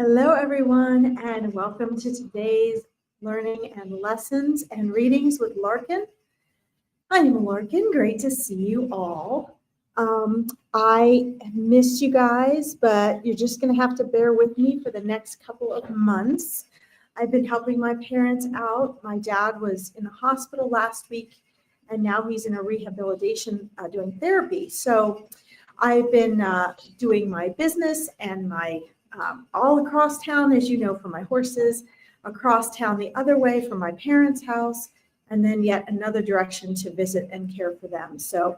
Hello, everyone, and welcome to today's learning and lessons and readings with Larkin. I'm Larkin. Great to see you all. I missed you guys, but you're just going to have to bear with me for the next couple of months. I've been helping my parents out. My dad was in the hospital last week, and now he's in a rehabilitation doing therapy. So I've been doing my business and my all across town, as you know, for my horses, across town the other way from my parents' house, and then yet another direction to visit and care for them. So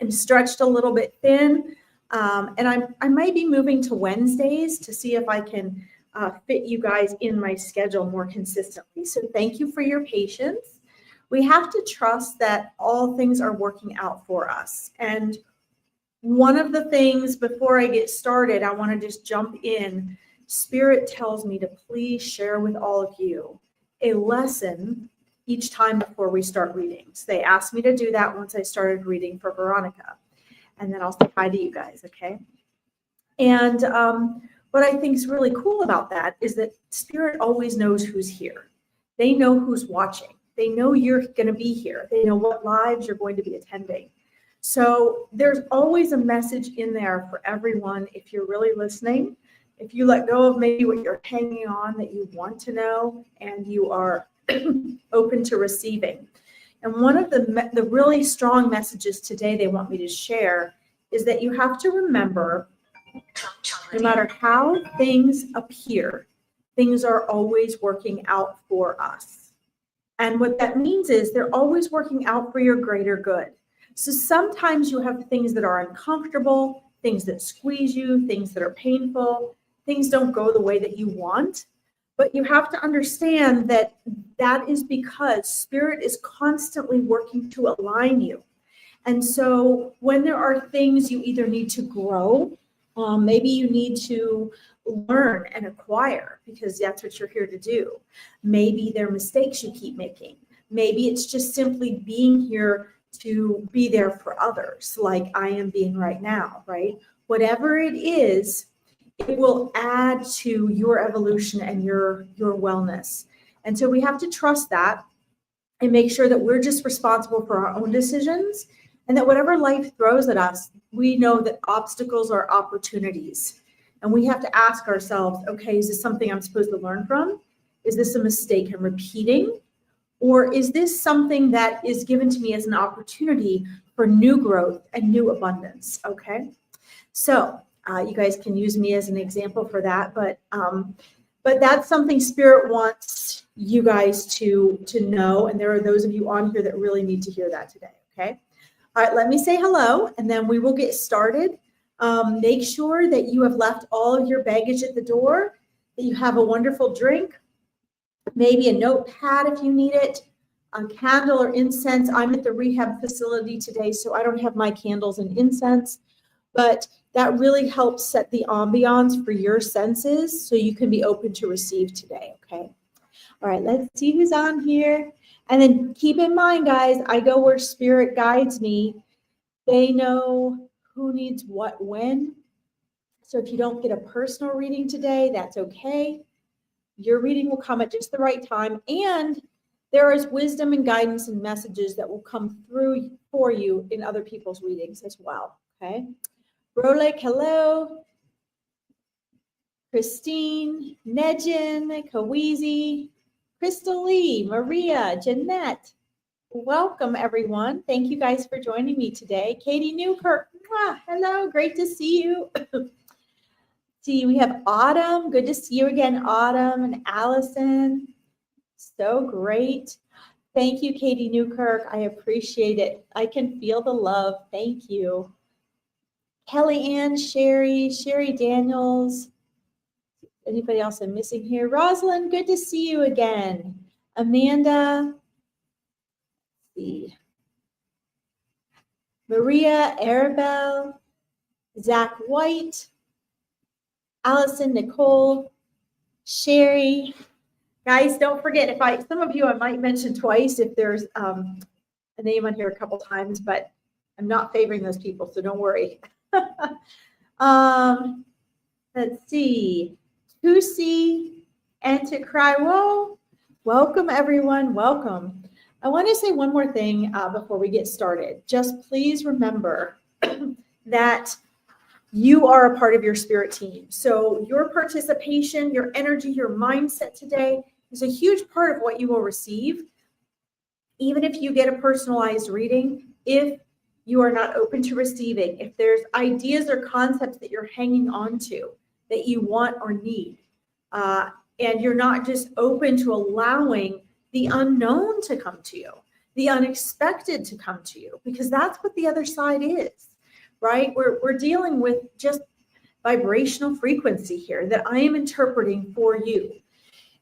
I'm stretched a little bit thin, and I might be moving to Wednesdays to see if I can fit you guys in my schedule more consistently. So thank you for your patience. We have to trust that all things are working out for us. And one of the things before I get started, I want to just jump in. Spirit tells me to please share with all of you a lesson each time before we start readings. They asked me to do that once I started reading for Veronica. And then I'll say hi to you guys, okay? And what I think is really cool about that is that Spirit always knows who's here. They know who's watching. They know you're going to be here. They know what lives you're going to be attending. So there's always a message in there for everyone if you're really listening. If you let go of maybe what you're hanging on that you want to know and you are open to receiving. And one of the really strong messages today they want me to share is that you have to remember, no matter how things appear, things are always working out for us. And what that means is they're always working out for your greater good. So sometimes you have things that are uncomfortable, things that squeeze you, things that are painful, things don't go the way that you want. But you have to understand that that is because Spirit is constantly working to align you. And so when there are things you either need to grow, maybe you need to learn and acquire because that's what you're here to do. Maybe there are mistakes you keep making. Maybe it's just simply being here to be there for others, like I am being right now, right? Whatever it is, it will add to your evolution and your wellness. And so we have to trust that and make sure that we're just responsible for our own decisions and that whatever life throws at us, we know that obstacles are opportunities. And we have to ask ourselves, okay, is this something I'm supposed to learn from? Is this a mistake I'm repeating? Or is this something that is given to me as an opportunity for new growth and new abundance? Okay, so you guys can use me as an example for that, but that's something Spirit wants you guys to know, and there are those of you on here that really need to hear that today. Okay, all right, let me say hello, and then we will get started. Make sure that you have left all of your baggage at the door, that you have a wonderful drink. Maybe a notepad if you need it, a candle or incense. I'm at the rehab facility today, so I don't have my candles and incense, but that really helps set the ambiance for your senses so you can be open to receive today, okay? All right, let's see who's on here. And then keep in mind, guys, I go where Spirit guides me. They know who needs what when. So if you don't get a personal reading today, that's okay. Your reading will come at just the right time, and there is wisdom and guidance and messages that will come through for you in other people's readings as well, okay? Rolek, hello. Christine, Nejin, Kawizi, Crystal Lee, Maria, Jeanette. Welcome, everyone. Thank you guys for joining me today. Katie Newkirk, hello, great to see you. See, we have Autumn. Good to see you again, Autumn and Allison. So great. Thank you, Katie Newkirk. I appreciate it. I can feel the love. Thank you. Kelly Ann, Sherry Daniels. Anybody else I'm missing here? Rosalind, good to see you again. Amanda. Let's see. Maria, Arabelle, Zach White. Allison, Nicole, Sherry. Guys, don't forget, some of you I might mention twice if there's a name on here a couple times, but I'm not favoring those people, so don't worry. Let's see. Kusi, and to cry woe. Welcome, everyone. Welcome. I want to say one more thing before we get started. Just please remember that you are a part of your spirit team. So your participation, your energy, your mindset today is a huge part of what you will receive. Even if you get a personalized reading, if you are not open to receiving, if there's ideas or concepts that you're hanging on to that you want or need, and you're not just open to allowing the unknown to come to you, the unexpected to come to you, because that's what the other side is, right? We're dealing with just vibrational frequency here that I am interpreting for you.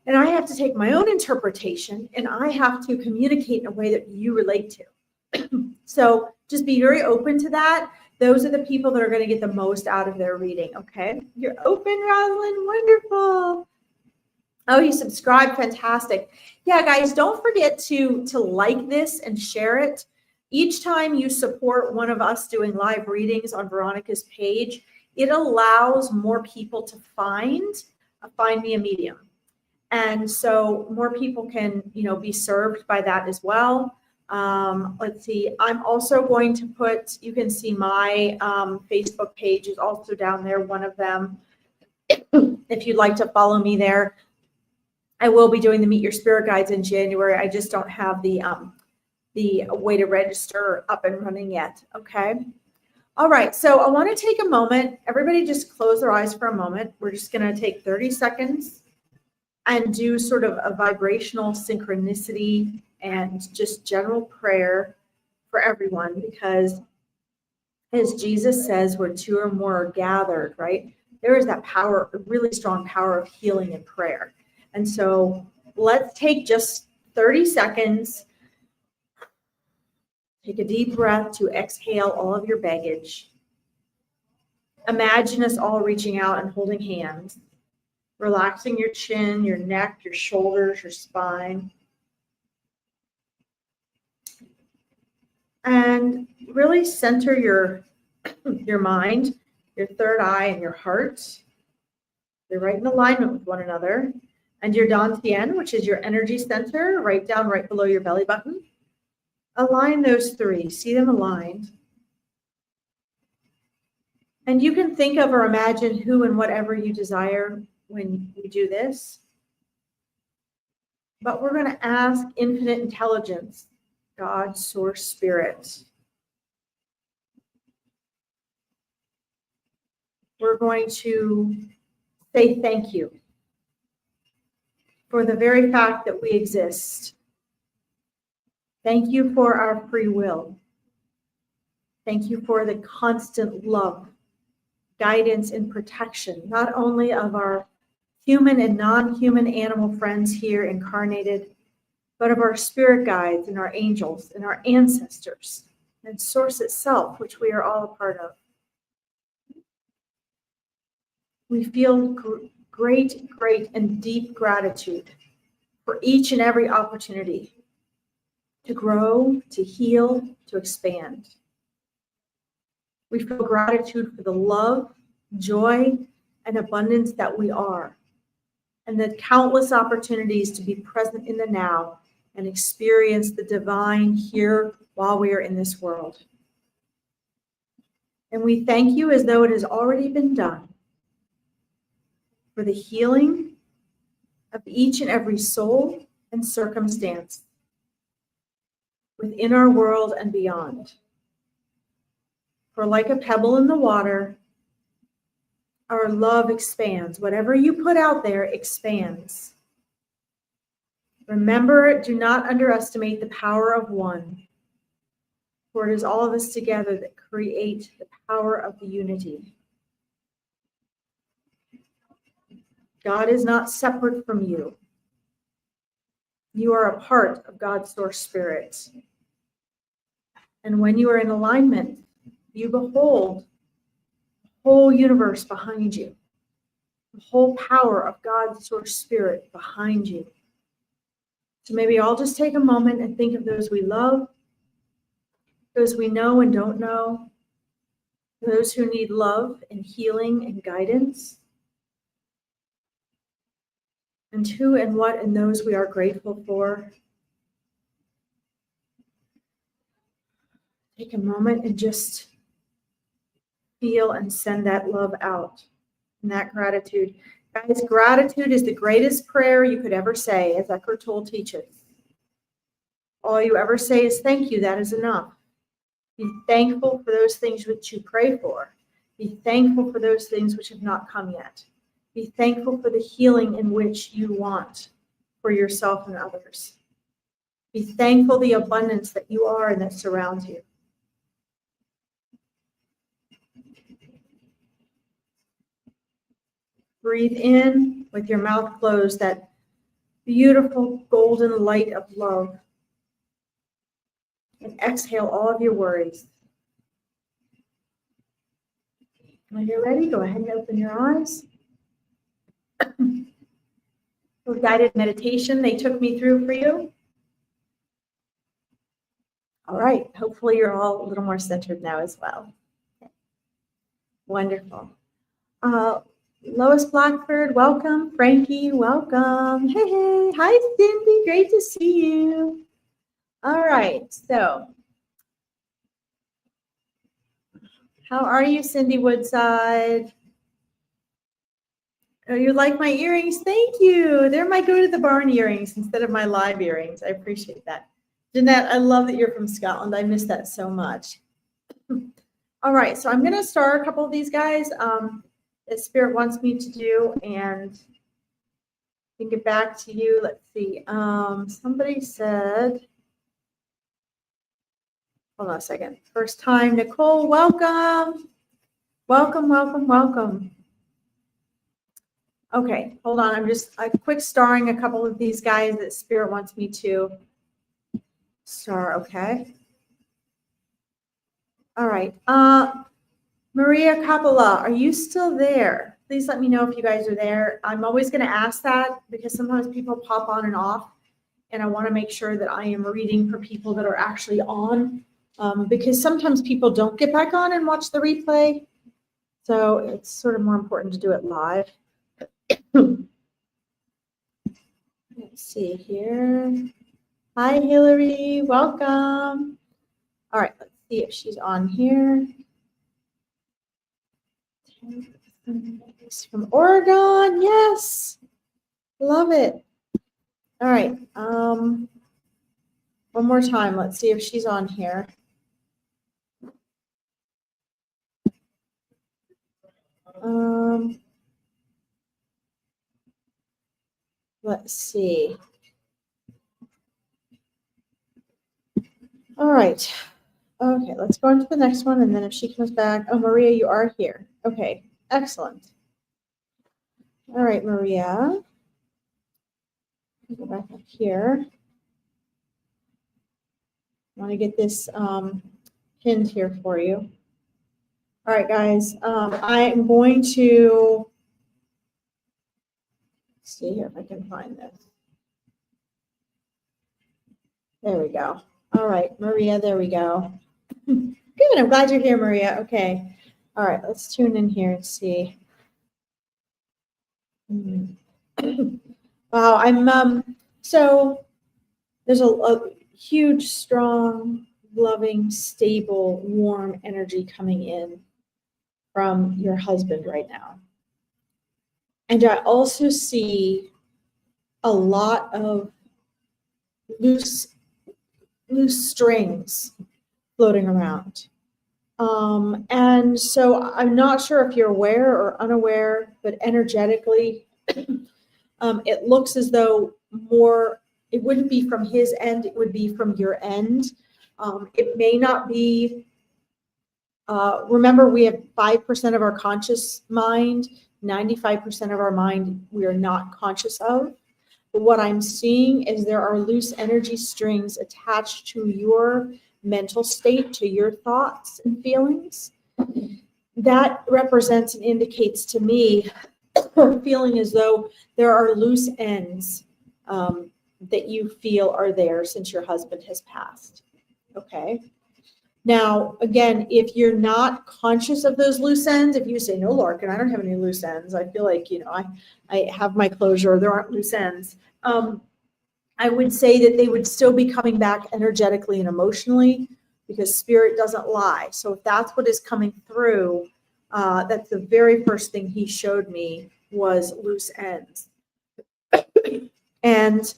And I have to take my own interpretation and I have to communicate in a way that you relate to. So just be very open to that. Those are the people that are going to get the most out of their reading. Okay. You're open, Rosalind. Wonderful. Oh, you subscribed. Fantastic. Yeah, guys, don't forget to like this and share it. Each time you support one of us doing live readings on Veronica's page, it allows more people to find me a medium. And so more people can, be served by that as well. Let's see. I'm also going to put, you can see my Facebook page is also down there, one of them. If you'd like to follow me there. I will be doing the Meet Your Spirit Guides in January. I just don't have the way to register up and running yet. Okay. All right. So I want to take a moment. Everybody just close their eyes for a moment. We're just going to take 30 seconds and do sort of a vibrational synchronicity and just general prayer for everyone, because as Jesus says, where two or more are gathered, right? There is that power, a really strong power of healing and prayer. And so let's take just 30 seconds. Take a deep breath to exhale all of your baggage. Imagine us all reaching out and holding hands, relaxing your chin, your neck, your shoulders, your spine. And really center your mind, your third eye, and your heart. They're right in alignment with one another. And your dantian, which is your energy center, right below your belly button. Align those three. See them aligned. And you can think of or imagine who and whatever you desire when you do this. But we're going to ask infinite intelligence, God, source, spirit. We're going to say thank you for the very fact that we exist. Thank you for our free will. Thank you for the constant love, guidance, and protection, not only of our human and non-human animal friends here incarnated, but of our spirit guides and our angels and our ancestors and Source itself, which we are all a part of. We feel great and deep gratitude for each and every opportunity to grow, to heal, to expand. We feel gratitude for the love, joy, and abundance that we are, and the countless opportunities to be present in the now and experience the divine here while we are in this world. And we thank you as though it has already been done for the healing of each and every soul and circumstance within our world and beyond. For like a pebble in the water, our love expands. Whatever you put out there expands. Remember, do not underestimate the power of one, for it is all of us together that create the power of the unity. God is not separate from you. You are a part of God's source spirit. And when you are in alignment, you behold the whole universe behind you, the whole power of God's source spirit behind you. So maybe I'll just take a moment and think of those we love, those we know and don't know, those who need love and healing and guidance. and who and what and those we are grateful for. Take a moment and just feel and send that love out and that gratitude. Guys, gratitude is the greatest prayer you could ever say, as Eckhart Tolle teaches. All you ever say is thank you. That is enough. Be thankful for those things which you pray for. Be thankful for those things which have not come yet. Be thankful for the healing in which you want for yourself and others. Be thankful the abundance that you are and that surrounds you. Breathe in with your mouth closed that beautiful golden light of love. And exhale all of your worries. When you're ready, go ahead and open your eyes. A guided meditation they took me through for you. All right, hopefully you're all a little more centered now as well. Okay. Wonderful. Lois Blackford, welcome. Frankie, welcome. Hey, hey. Hi, Cindy. Great to see you. All right, so how are you, Cindy Woodside? Oh, you like my earrings? Thank you. They're my go to the barn earrings instead of my live earrings. I appreciate that. Jeanette, I love that you're from Scotland. I miss that so much. All right, so I'm going to start a couple of these guys that Spirit wants me to do, and I can get back to you. Let's see. Somebody said, hold on a second. First time, Nicole, welcome. Welcome, welcome, welcome. Okay, hold on. I'm just quick starring a couple of these guys that Spirit wants me to star, okay? All right. Maria Coppola, are you still there? Please let me know if you guys are there. I'm always going to ask that because sometimes people pop on and off, and I want to make sure that I am reading for people that are actually on, because sometimes people don't get back on and watch the replay. So it's sort of more important to do it live. Let's see here. Hi, Hillary. Welcome. All right, let's see if she's on here. From Oregon. Yes. Love it. All right. One more time. Let's see if she's on here. Let's see. All right. Okay, let's go on to the next one, and then if she comes back, oh, Maria, you are here. Okay, excellent. All right, Maria. Go back up here. I want to get this pinned here for you. All right, guys. I am going to see here if I can find this. There we go. All right, Maria, there we go. Good, I'm glad you're here, Maria. Okay. All right, let's tune in here and see. Wow, I'm so there's a huge, strong, loving, stable, warm energy coming in from your husband right now. And I also see a lot of loose strings floating around. And so I'm not sure if you're aware or unaware, but energetically, it looks as though more, it wouldn't be from his end, it would be from your end. It may not be, remember we have 5% of our conscious mind, 95% of our mind we are not conscious of. But what I'm seeing is there are loose energy strings attached to your mental state, to your thoughts and feelings. That represents and indicates to me feeling as though there are loose ends that you feel are there since your husband has passed. Okay. Now, again, if you're not conscious of those loose ends, if you say, no, Larkin, I don't have any loose ends. I feel like, I have my closure. There aren't loose ends. I would say that they would still be coming back energetically and emotionally, because spirit doesn't lie. So if that's what is coming through, that's the very first thing he showed me was loose ends. And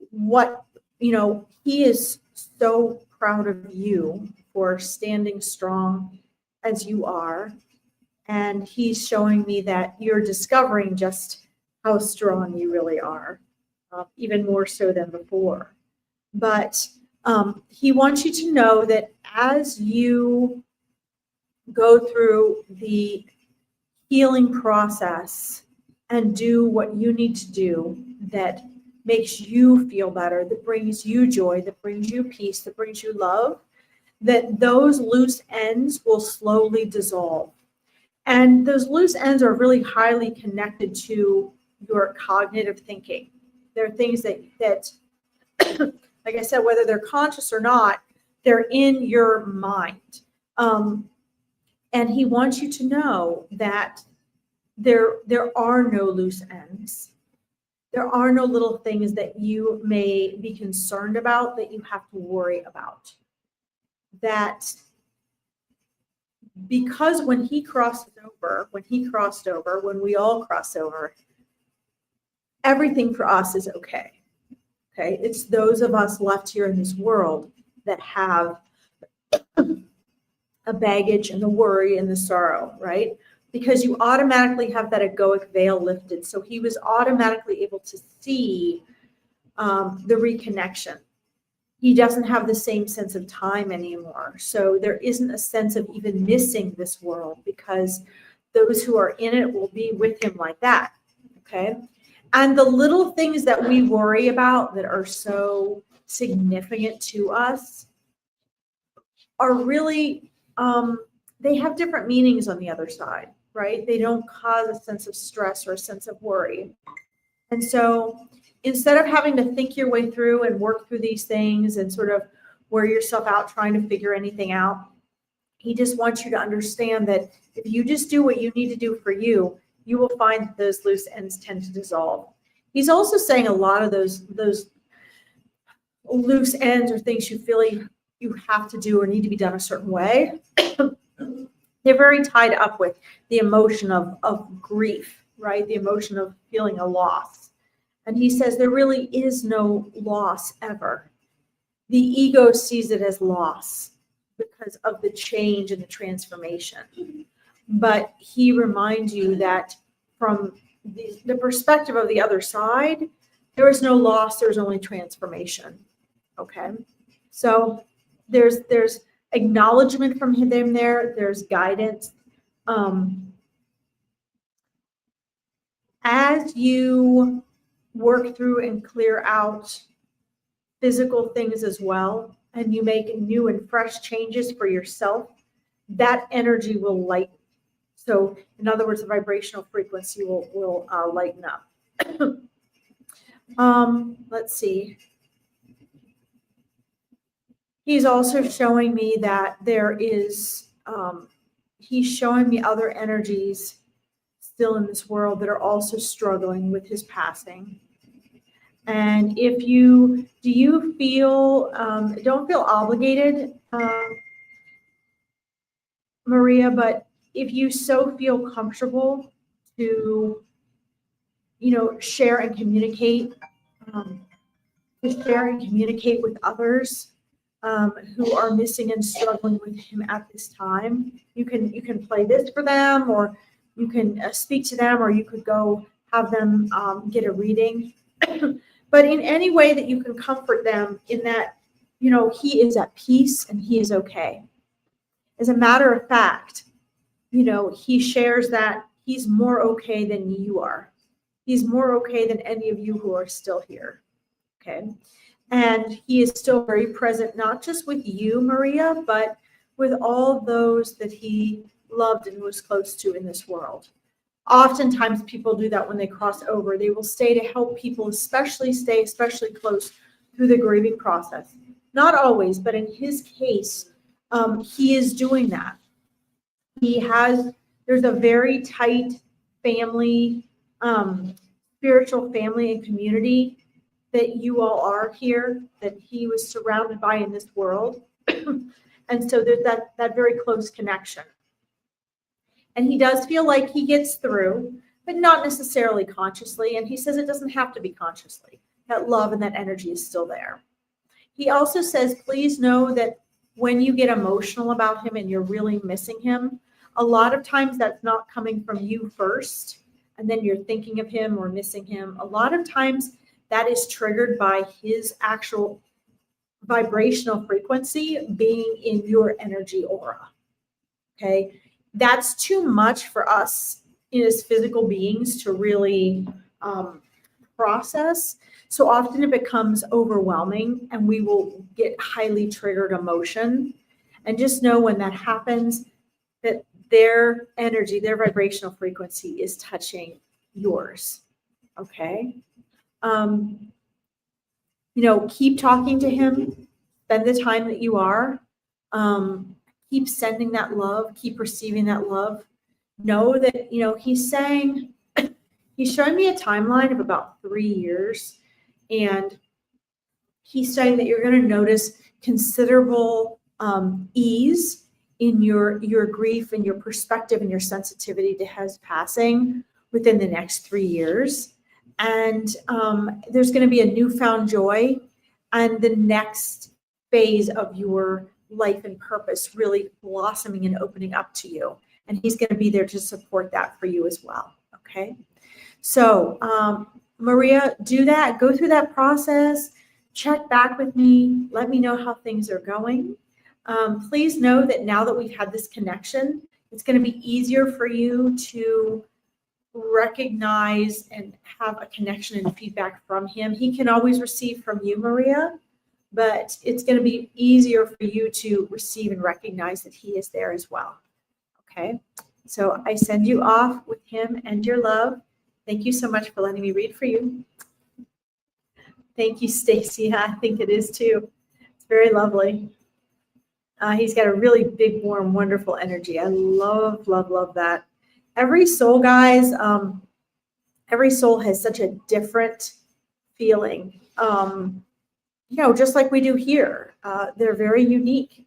what, he is so proud of you for standing strong as you are. And he's showing me that you're discovering just how strong you really are, even more so than before. But he wants you to know that as you go through the healing process and do what you need to do that makes you feel better, that brings you joy, that brings you peace, that brings you love, that those loose ends will slowly dissolve. And those loose ends are really highly connected to your cognitive thinking. There are things that like I said, whether they're conscious or not, they're in your mind. And he wants you to know that there are no loose ends. There are no little things that you may be concerned about that you have to worry about. That because when we all cross over, everything for us is okay. Okay, it's those of us left here in this world that have a baggage and the worry and the sorrow, right? Because you automatically have that egoic veil lifted. So he was automatically able to see the reconnection. He doesn't have the same sense of time anymore. So there isn't a sense of even missing this world, because those who are in it will be with him like that. Okay. And the little things that we worry about that are so significant to us are really, they have different meanings on the other side, right? They don't cause a sense of stress or a sense of worry. And so instead of having to think your way through and work through these things and sort of wear yourself out trying to figure anything out, he just wants you to understand that if you just do what you need to do for you, you will find that those loose ends tend to dissolve. He's also saying a lot of those loose ends or things you feel you have to do or need to be done a certain way, they're very tied up with the emotion of grief, right? The emotion of feeling a loss. And he says there really is no loss ever. The ego sees it as loss because of the change and the transformation. But he reminds you that from the perspective of the other side, there is no loss, there's only transformation. Okay? So there's acknowledgement from him there's guidance. As you work through and clear out physical things as well, and you make new and fresh changes for yourself, that energy will lighten. So in other words, the vibrational frequency will lighten up. Let's see. He's also showing me that there is, he's showing me other energies still in this world that are also struggling with his passing. And do you feel, don't feel obligated, Maria, but if you so feel comfortable to, share and communicate, with others who are missing and struggling with him at this time, you can play this for them, or you can speak to them, or you could go have them get a reading. But in any way that you can comfort them in that, he is at peace and he is okay. As a matter of fact, he shares that he's more okay than you are. He's more okay than any of you who are still here. Okay. And he is still very present, not just with you, Maria, but with all those that he loved and was close to in this world. Oftentimes people do that when they cross over. They will stay to help people, especially close through the grieving process. Not always, but in his case, he is doing that. There's a very tight family, spiritual family and community that you all are here, that he was surrounded by in this world. And so there's that very close connection. And he does feel like he gets through, but not necessarily consciously. And he says it doesn't have to be consciously. That love and that energy is still there. He also says, please know that when you get emotional about him and you're really missing him, a lot of times that's not coming from you first, and then you're thinking of him or missing him. A lot of times that is triggered by his actual vibrational frequency being in your energy aura. Okay. That's too much for us as physical beings to really process. So often it becomes overwhelming and we will get highly triggered emotion. And just know when that happens, that their energy, their vibrational frequency is touching yours. Okay. Keep talking to him, spend the time that you are, keep sending that love, keep receiving that love. Know that, he's showing me a timeline of about 3 years, and he's saying that you're going to notice considerable ease in your grief and your perspective and your sensitivity to his passing within the next 3 years. And there's going to be a newfound joy and the next phase of your life and purpose really blossoming and opening up to you. And he's going to be there to support that for you as well. Okay. So Maria, do that. Go through that process. Check back with me. Let me know how things are going. Please know that now that we've had this connection, it's going to be easier for you to recognize and have a connection and feedback from him. He can always receive from you, Maria, but it's going to be easier for you to receive and recognize that he is there as well. Okay, so I send you off with him and your love. Thank you so much for letting me read for you. Thank you, Stacy. I think it is too. It's very lovely. He's got a really big, warm, wonderful energy. I love, love, love that. Every soul, guys, every soul has such a different feeling, just like we do here. They're very unique.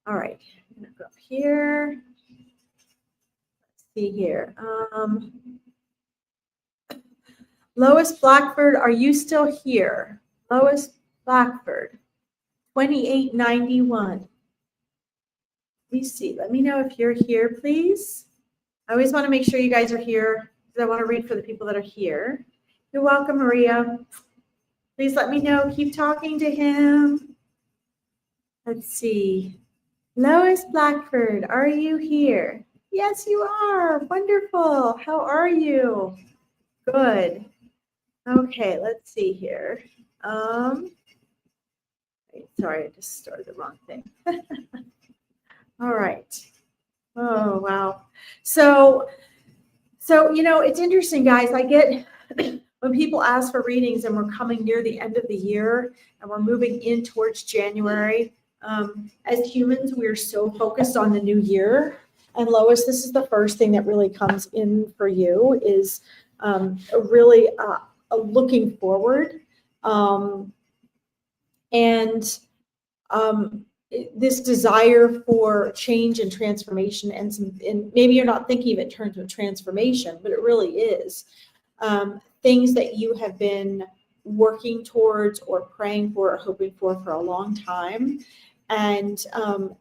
All right, I'm going to go up here. Let's see here. Lois Blackford, are you still here? Lois Blackford, 2891. Let me see. Let me know if you're here, please. I always want to make sure you guys are here because I want to read for the people that are here. You're welcome, Maria. Please let me know. Keep talking to him. Let's see. Lois Blackford, are you here? Yes, you are. Wonderful. How are you? Good. Okay, let's see here. Sorry, I just started the wrong thing. All right. Oh, wow. So, it's interesting, guys. I get when people ask for readings and we're coming near the end of the year and we're moving in towards January. As humans, we're so focused on the new year. And Lois, this is the first thing that really comes in for you is really looking forward. This desire for change and transformation, and maybe you're not thinking of it in terms of transformation, but it really is. Things that you have been working towards or praying for or hoping for a long time, and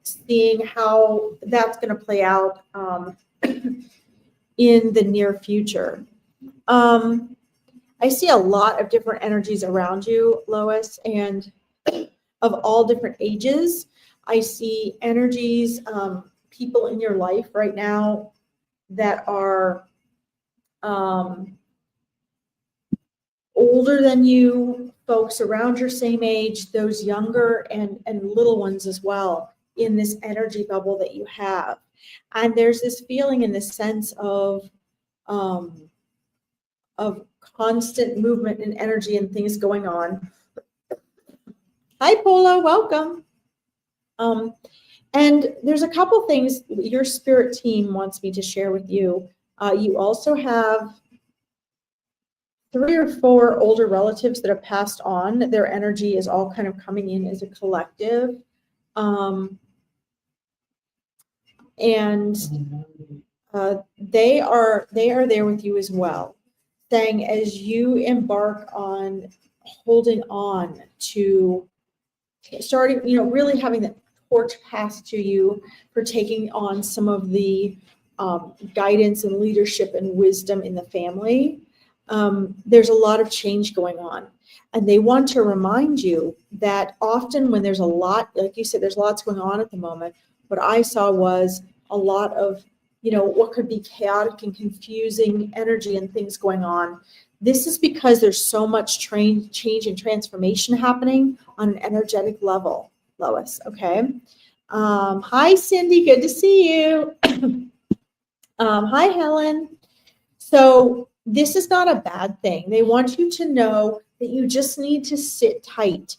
seeing how that's going to play out in the near future. I see a lot of different energies around you, Lois, and of all different ages. I see energies, people in your life right now that are older than you, folks around your same age, those younger and little ones as well in this energy bubble that you have. And there's this feeling and this sense of constant movement and energy and things going on. Hi, Paula, welcome. And there's a couple things your spirit team wants me to share with you. You also have 3 or 4 older relatives that have passed on. Their energy is all kind of coming in as a collective. And they are there with you as well, saying as you embark on holding on to starting, really having the torch passed to you for taking on some of the guidance and leadership and wisdom in the family. There's a lot of change going on. And they want to remind you that often when there's a lot, like you said, there's lots going on at the moment. What I saw was a lot of, what could be chaotic and confusing energy and things going on. This is because there's so much change and transformation happening on an energetic level, Lois, okay? Hi, Cindy, good to see you. Hi, Helen. So this is not a bad thing. They want you to know that you just need to sit tight.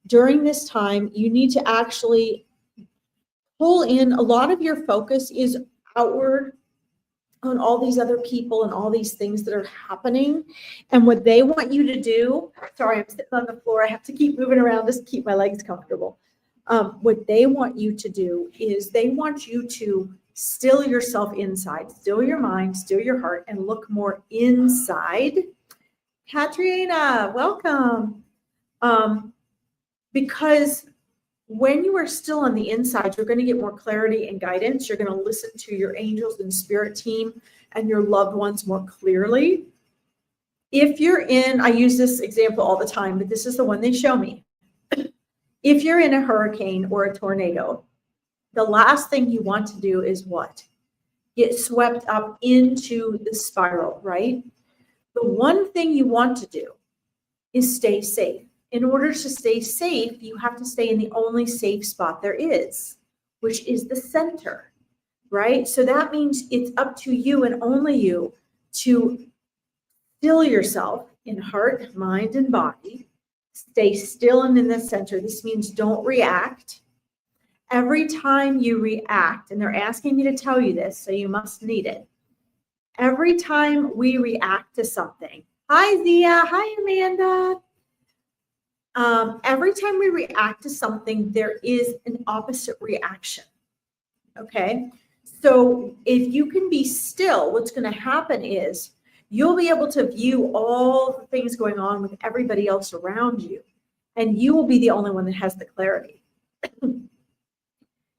During this time, you need to actually pull in. A lot of your focus is outward on all these other people and all these things that are happening. And what they want you to do, sorry, I'm sitting on the floor. I have to keep moving around just to keep my legs comfortable. What they want you to do is they want you to still yourself inside, still your mind, still your heart, and look more inside. Katrina, welcome. Because when you are still on the inside, you're going to get more clarity and guidance. You're going to listen to your angels and spirit team and your loved ones more clearly. If you're in, I use this example all the time, but this is the one they show me. If you're in a hurricane or a tornado, the last thing you want to do is what? Get swept up into the spiral, right? The one thing you want to do is stay safe. In order to stay safe, you have to stay in the only safe spot there is, which is the center, right? So that means it's up to you and only you to still yourself in heart, mind, and body. Stay still and in the center. This means don't react. Every time you react, and they're asking me to tell you this, so you must need it. Every time we react to something, hi Zia, hi Amanda. Every time we react to something, there is an opposite reaction. Okay, so if you can be still, what's going to happen is you'll be able to view all the things going on with everybody else around you, and you will be the only one that has the clarity.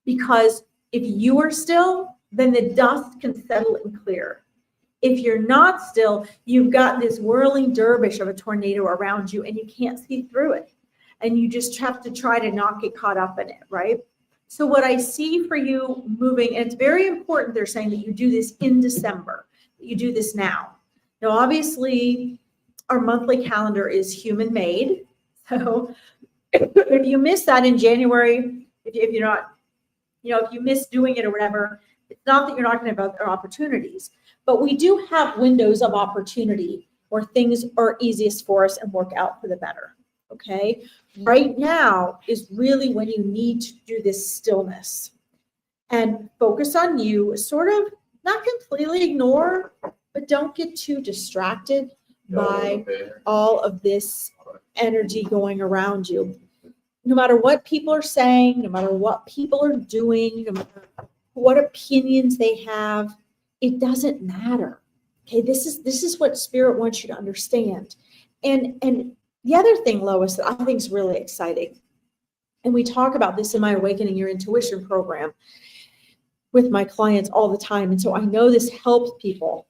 Because if you are still, then the dust can settle and clear. If you're not still, you've got this whirling dervish of a tornado around you and you can't see through it. And you just have to try to not get caught up in it, right? So what I see for you moving, and it's very important, they're saying that you do this in December, that you do this now. Now, obviously, our monthly calendar is human made. So if you miss that in January, if you're not, if you miss doing it or whatever, it's not that you're not going to have other opportunities, but we do have windows of opportunity where things are easiest for us and work out for the better. Okay. Right now is really when you need to do this stillness and focus on you, sort of not completely ignore, but don't get too distracted by all of this energy going around you. No matter what people are saying, no matter what people are doing, no matter what opinions they have, it doesn't matter. Okay, this is what Spirit wants you to understand. And the other thing, Lois, that I think is really exciting, and we talk about this in my Awakening Your Intuition program with my clients all the time, and so I know this helps people.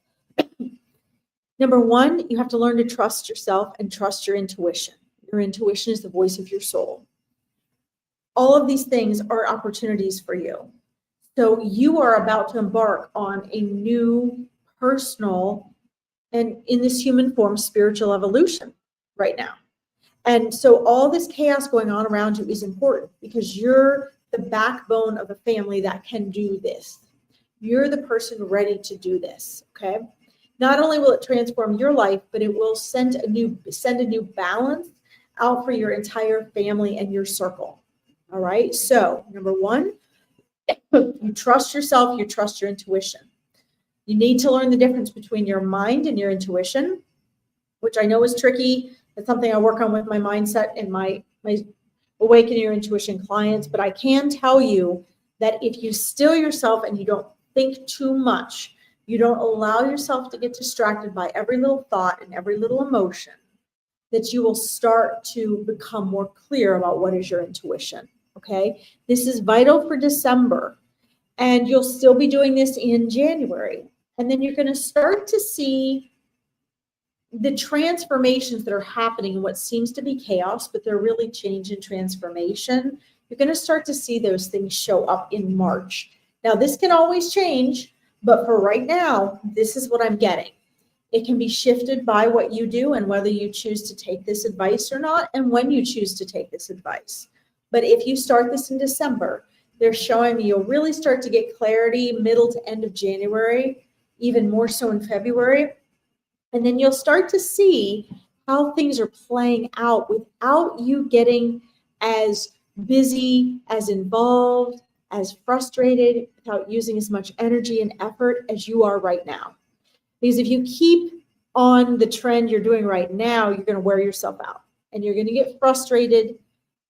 Number one, you have to learn to trust yourself and trust your intuition. Your intuition is the voice of your soul. All of these things are opportunities for you. So you are about to embark on a new personal and in this human form, spiritual evolution right now. And so all this chaos going on around you is important because you're the backbone of a family that can do this. You're the person ready to do this, okay? Not only will it transform your life, but it will send a new balance out for your entire family and your circle. All right. So number one, You trust yourself, you trust your intuition. You need to learn the difference between your mind and your intuition, which I know is tricky. It's something I work on with my mindset and my Awaken Your Intuition clients. But I can tell you that if you still yourself and you don't think too much, you don't allow yourself to get distracted by every little thought and every little emotion, that you will start to become more clear about what is your intuition. Okay, this is vital for December, and you'll still be doing this in January. And then you're going to start to see the transformations that are happening in what seems to be chaos, but they're really change and transformation. You're going to start to see those things show up in March. Now, this can always change, but for right now, this is what I'm getting. It can be shifted by what you do and whether you choose to take this advice or not, and when you choose to take this advice. But if you start this in December, they're showing me you'll really start to get clarity middle to end of January, even more so in February. And then you'll start to see how things are playing out without you getting as busy, as involved, as frustrated, without using as much energy and effort as you are right now. Because if you keep on the trend you're doing right now, you're going to wear yourself out and you're going to get frustrated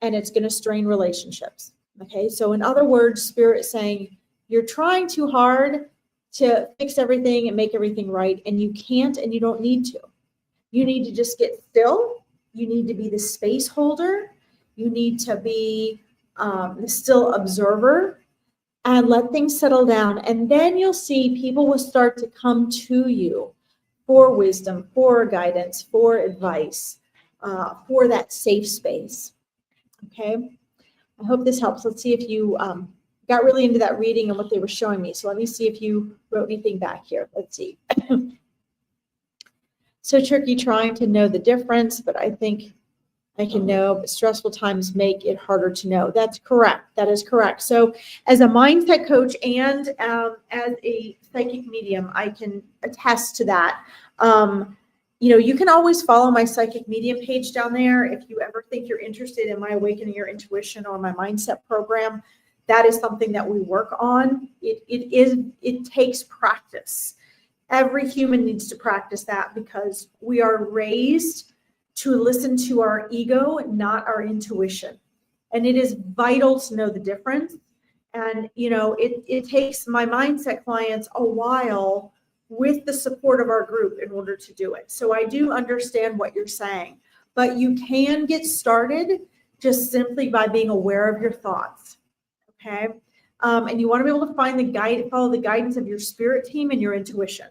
and it's going to strain relationships. Okay, so in other words, Spirit saying you're trying too hard to fix everything and make everything right, and you can't and you don't need to. You need to just get still. You need to be the space holder. You need to be the still observer and let things settle down. And then you'll see people will start to come to you for wisdom, for guidance, for advice, for that safe space. Okay, I hope this helps. Let's see if you got really into that reading and what they were showing me. So let me see if you wrote anything back here. Let's see. So tricky trying to know the difference, but I think I can know, but stressful times make it harder to know. That's correct. That is correct. So as a mindset coach and as a psychic medium, I can attest to that. You can always follow my psychic medium page down there. If you ever think you're interested in my Awakening Your Intuition or my mindset program, that is something that we work on. It takes practice. Every human needs to practice that because we are raised to listen to our ego, not our intuition. And it is vital to know the difference. And, it takes my mindset clients a while with the support of our group in order to do it. So I do understand what you're saying, but you can get started just simply by being aware of your thoughts. Okay. And you want to be able to follow the guidance of your spirit team and your intuition.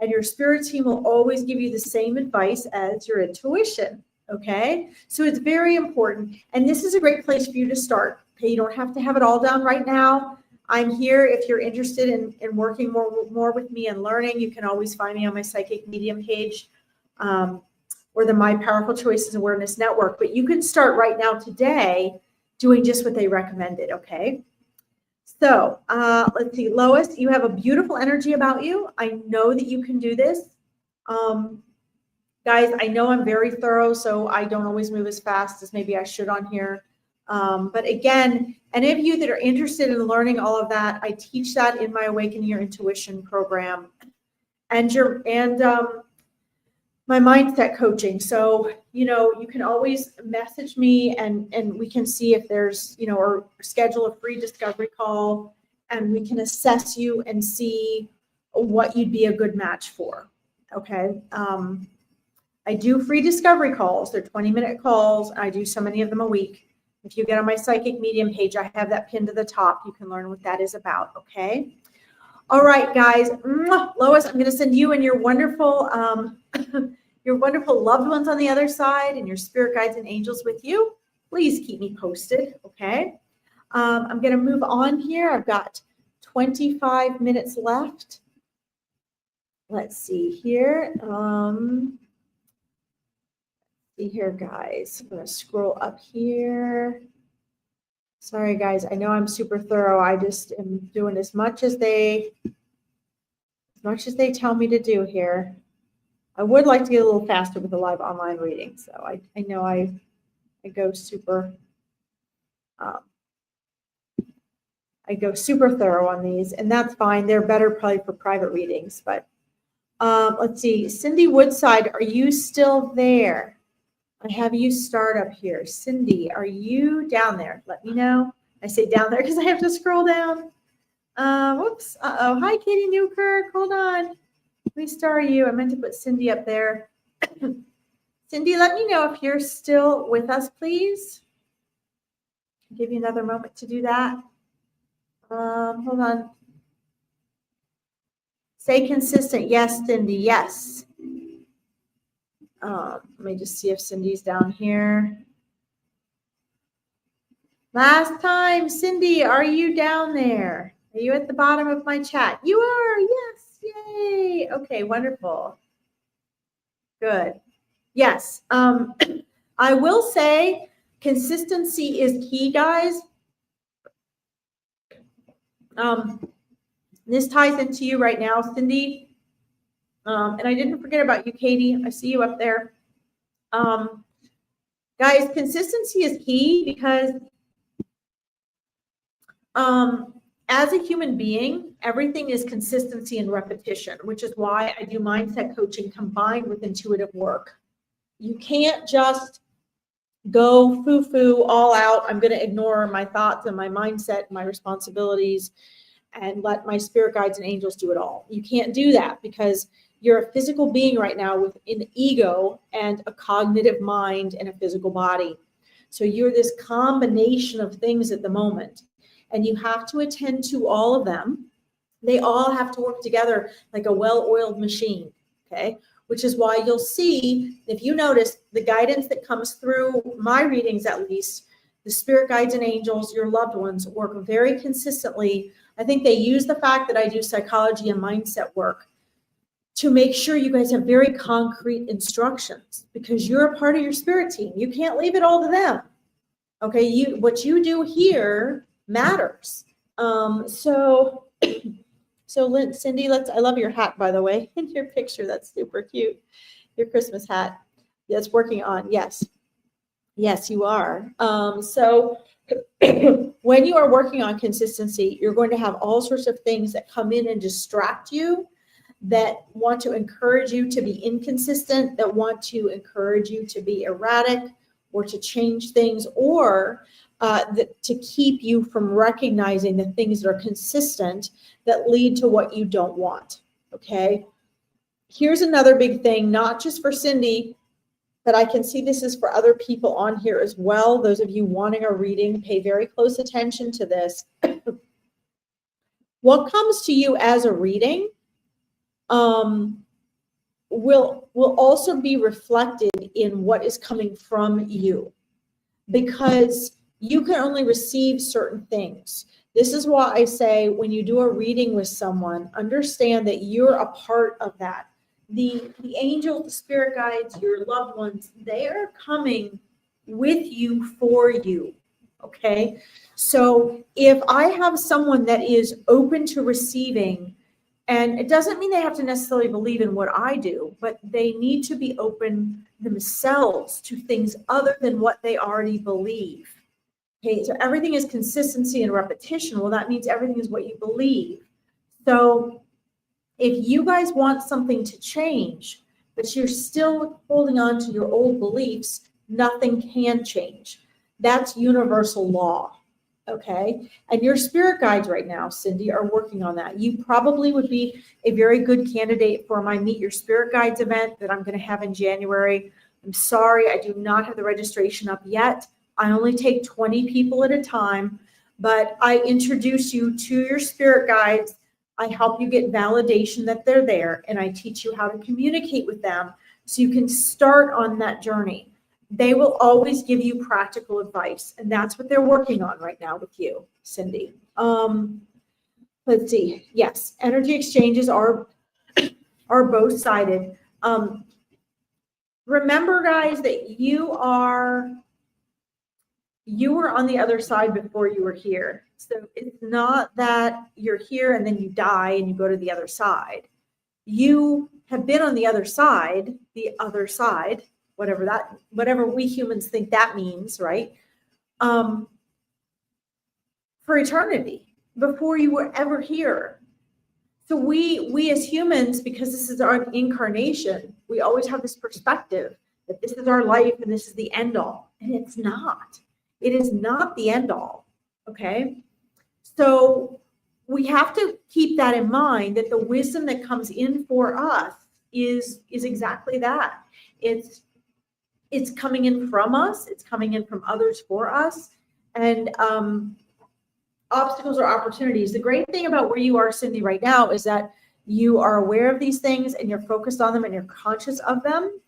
And your spirit team will always give you the same advice as your intuition. Okay. So it's very important. And this is a great place for you to start. Okay. You don't have to have it all down right now. I'm here. If you're interested in working more with me and learning, you can always find me on my psychic medium page or the My Powerful Choices Awareness Network. But you can start right now today doing just what they recommended. Okay. So let's see, Lois, you have a beautiful energy about you. I know that you can do this. Guys, I know I'm very thorough, so I don't always move as fast as maybe I should on here. But again, any of you that are interested in learning all of that, I teach that in my Awakening Your Intuition program and my mindset coaching. So, you can always message me and we can see if there's, or schedule a free discovery call and we can assess you and see what you'd be a good match for. Okay. I do free discovery calls. They're 20-minute calls. I do so many of them a week. If you get on my psychic medium page, I have that pinned to the top. You can learn what that is about. Okay. All right, guys. Lois, I'm going to send you and your wonderful loved ones on the other side and your spirit guides and angels with you. Please keep me posted. Okay. I'm going to move on here. I've got 25 minutes left. Let's see here. See here, guys. I'm going to scroll up here. Sorry, guys. I know I'm super thorough. I just am doing as much as they tell me to do here. I would like to get a little faster with the live online reading. So I know I go super, I go super thorough on these, and that's fine. They're better probably for private readings. But let's see. Cindy Woodside, are you still there? I have you start up here. Cindy, are you down there? Let me know. I say down there because I have to scroll down. Whoops. Uh-oh. Hi, Katie Newkirk. Hold on. Let me star you. I meant to put Cindy up there. Cindy, let me know if you're still with us, please. I'll give you another moment to do that. Hold on. Stay consistent. Yes, Cindy. Yes. Let me just see if Cindy's down here. Last time, Cindy, are you down there? Are you at the bottom of my chat? You are. Yes. Yay. Okay, wonderful. Good. Yes. I will say consistency is key, guys. This ties into you right now, Cindy. And I didn't forget about you, Katie. I see you up there. Guys, consistency is key because as a human being, everything is consistency and repetition, which is why I do mindset coaching combined with intuitive work. You can't just go foo-foo all out. I'm going to ignore my thoughts and my mindset, my responsibilities, and let my spirit guides and angels do it all. You can't do that because you're a physical being right now with an ego and a cognitive mind and a physical body. So you're this combination of things at the moment, and you have to attend to all of them. They all have to work together like a well-oiled machine, okay? Which is why you'll see, if you notice, the guidance that comes through my readings, at least, the spirit guides and angels, your loved ones, work very consistently. I think they use the fact that I do psychology and mindset work to make sure you guys have very concrete instructions, because you're a part of your spirit team. You can't leave it all to them. Okay, what you do here matters. So Cindy, I love your hat, by the way, in your picture. That's super cute. Your Christmas hat. That's working on. Yes, you are. So when you are working on consistency, you're going to have all sorts of things that come in and distract you, that want to encourage you to be inconsistent, that want to encourage you to be erratic or to change things, or to keep you from recognizing the things that are consistent that lead to what you don't want, okay? Here's another big thing, not just for Cindy, but I can see this is for other people on here as well. Those of you wanting a reading, pay very close attention to this. What comes to you as a reading will also be reflected in what is coming from you, because you can only receive certain things. This is why I say when you do a reading with someone, understand that you're a part of that. The angels, the spirit guides, your loved ones, they are coming with you for you, okay? So if I have someone that is open to receiving, and it doesn't mean they have to necessarily believe in what I do, but they need to be open themselves to things other than what they already believe. Okay, so everything is consistency and repetition. Well, that means everything is what you believe. So if you guys want something to change, but you're still holding on to your old beliefs, nothing can change. That's universal law. Okay, and your spirit guides right now, Cindy, are working on that. You probably would be a very good candidate for my Meet Your Spirit Guides event that I'm going to have in January. I'm sorry, I do not have the registration up yet. I only take 20 people at a time, but I introduce you to your spirit guides. I help you get validation that they're there, and I teach you how to communicate with them so you can start on that journey. They will always give you practical advice, and that's what they're working on right now with you, Cindy. Let's see. Yes, energy exchanges are both-sided. Remember, guys, that you were on the other side before you were here. So it's not that you're here and then you die and you go to the other side. You have been on the other side, whatever we humans think that means, right? For eternity. before you were ever here. So we as humans, because this is our incarnation, we always have this perspective that this is our life and this is the end all. And it's not. It is not the end all. Okay. So we have to keep that in mind, that the wisdom that comes in for us is exactly that. It's coming in from us. It's coming in from others for us. And obstacles or opportunities. The great thing about where you are, Cindy, right now is that you are aware of these things and you're focused on them and you're conscious of them.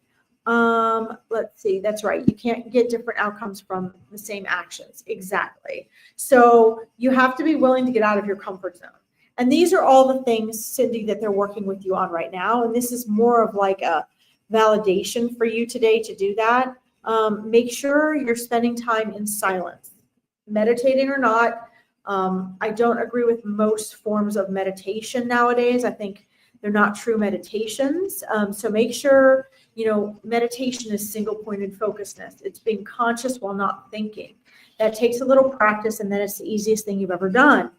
Let's see. That's right. You can't get different outcomes from the same actions. Exactly. So you have to be willing to get out of your comfort zone. And these are all the things, Cindy, that they're working with you on right now. And this is more of like a validation for you today to do that. Make sure you're spending time in silence, meditating or not. I don't agree with most forms of meditation nowadays. I think they're not true meditations. So make sure, meditation is single-pointed focusedness. It's being conscious while not thinking. That takes a little practice, and then it's the easiest thing you've ever done.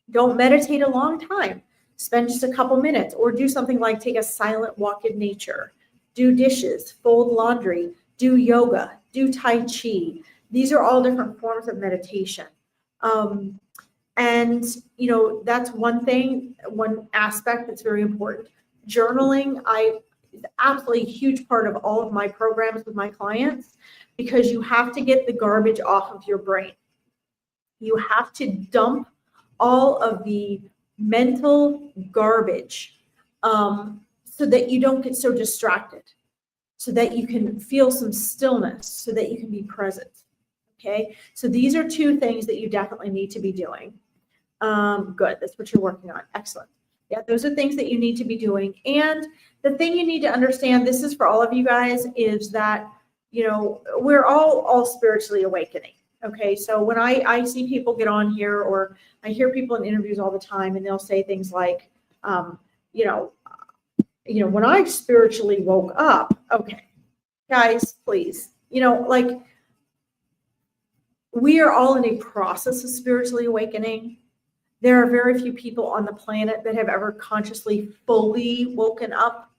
Don't meditate a long time. Spend just a couple minutes, or do something like take a silent walk in nature. Do dishes, fold laundry, do yoga, do Tai Chi. These are all different forms of meditation. And that's one aspect that's very important. Journaling, is absolutely a huge part of all of my programs with my clients, because you have to get the garbage off of your brain. You have to dump all of the mental garbage, so that you don't get so distracted, so that you can feel some stillness, so that you can be present. Okay, so these are two things that you definitely need to be doing. Good, that's what you're working on. Excellent. Yeah, those are things that you need to be doing. And the thing you need to understand, this is for all of you guys, is that, we're all spiritually awakening. Okay, so when I see people get on here, or I hear people in interviews all the time, and they'll say things like, when I spiritually woke up. Okay, guys, please, we are all in a process of spiritually awakening. There are very few people on the planet that have ever consciously fully woken up.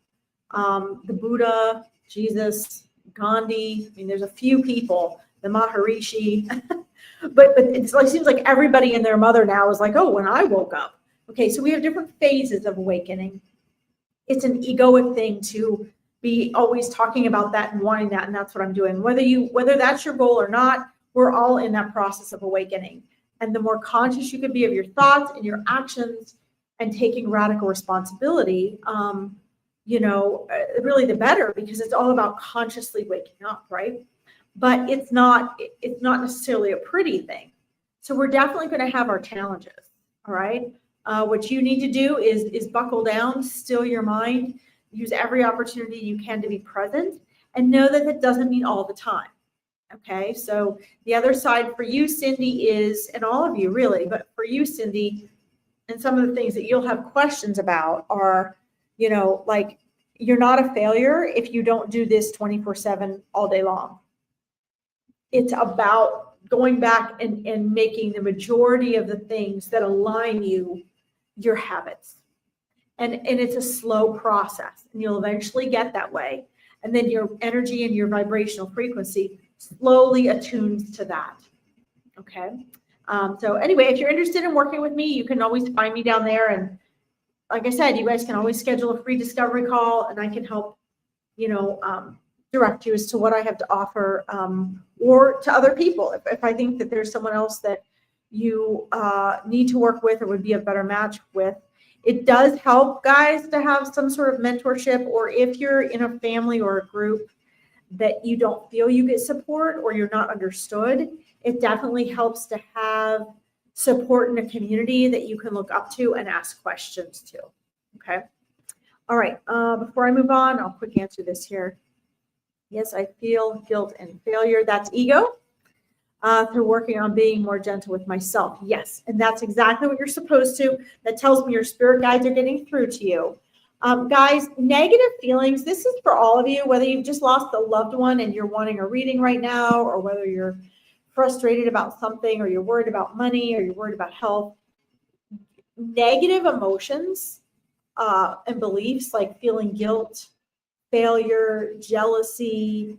The Buddha, Jesus, Gandhi. There's a few people, the Maharishi, but it seems like everybody and their mother now is like, oh, when I woke up. Okay, so we have different phases of awakening. It's an egoic thing to be always talking about that and wanting that, and that's what I'm doing. Whether that's your goal or not, we're all in that process of awakening. And the more conscious you can be of your thoughts and your actions and taking radical responsibility, really the better, because it's all about consciously waking up, right? But it's not necessarily a pretty thing. So we're definitely going to have our challenges, all right? What you need to do is buckle down, still your mind, use every opportunity you can to be present, and know that that doesn't mean all the time. Okay, so the other side for you, Cindy, is, and all of you really, but for you, Cindy, and some of the things that you'll have questions about are, like, you're not a failure if you don't do this 24/7 all day long. It's about going back and making the majority of the things that align you, your habits. And it's a slow process, and you'll eventually get that way. And then your energy and your vibrational frequency slowly attunes to that. Okay. So anyway, if you're interested in working with me, you can always find me down there. And like I said, you guys can always schedule a free discovery call, and I can help, direct you as to what I have to offer, or to other people. If I think that there's someone else that you need to work with or would be a better match with. It does help, guys, to have some sort of mentorship, or if you're in a family or a group that you don't feel you get support or you're not understood, it definitely helps to have support in a community that you can look up to and ask questions to. Okay. All right. Before I move on, I'll quick answer this here. Yes, I feel guilt and failure. That's ego. Through working on being more gentle with myself. Yes, and that's exactly what you're supposed to. That tells me your spirit guides are getting through to you. Guys, negative feelings, this is for all of you, whether you've just lost a loved one and you're wanting a reading right now, or whether you're frustrated about something, or you're worried about money, or you're worried about health. negative emotions and beliefs like feeling guilt, failure, jealousy,